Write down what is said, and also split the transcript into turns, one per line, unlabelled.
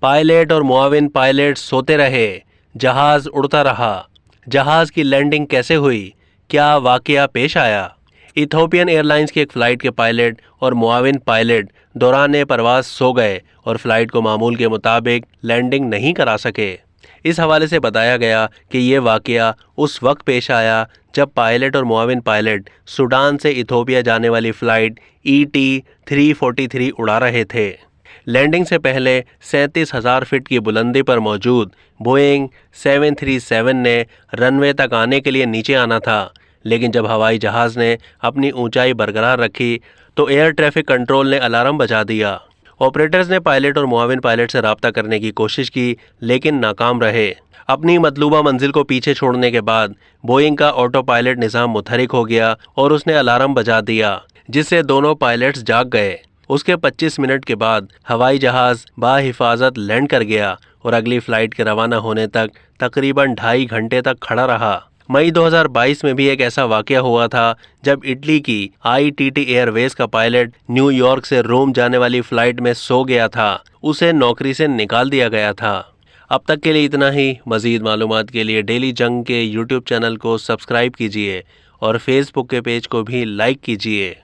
Pilot और मुआविन pilot सोते रहे, जहाज उड़ता रहा। जहाज की लैंडिंग कैसे हुई, क्या वाकया पेश आया? इथोपियन एयरलाइंस की एक फ़्लाइट के पायलट और मुआविन पायलट दौरान परवास सो गए और फ्लाइट को मामूल के मुताबिक लैंडिंग नहीं करा सके। इस हवाले से बताया गया कि ये वाकया उस वक्त पेश आया जब पायलट और मुआविन पायलट सूडान से इथोपिया जाने वाली फ़्लाइट ET-343 उड़ा रहे थे। लैंडिंग से पहले 37,000 फीट की बुलंदी पर मौजूद बोइंग 737 ने रनवे तक आने के लिए नीचे आना था, लेकिन जब हवाई जहाज़ ने अपनी ऊंचाई बरकरार रखी तो एयर ट्रैफिक कंट्रोल ने अलार्म बजा दिया। ऑपरेटर्स ने पायलट और मुआविन पायलट से रब्ता करने की कोशिश की, लेकिन नाकाम रहे। अपनी मतलूबा मंजिल को पीछे छोड़ने के बाद बोइंग का ऑटो पायलट निज़ाम मुतहरिक हो गया और उसने अलार्म बजा दिया, जिससे दोनों पायलट्स जाग गए। उसके 25 मिनट के बाद हवाई जहाज़ बाहिफाजत लैंड कर गया और अगली फ़्लाइट के रवाना होने तक तकरीबन 2.5 घंटे तक खड़ा रहा। मई 2022 में भी एक ऐसा वाकया हुआ था जब इटली की ITT एयरवेज का पायलट न्यूयॉर्क से रोम जाने वाली फ़्लाइट में सो गया था। उसे नौकरी से निकाल दिया गया था। अब तक के लिए इतना ही। मज़ीद मालूमात के लिए डेली जंग के YouTube चैनल को सब्सक्राइब कीजिए और फेसबुक के पेज को भी लाइक कीजिए।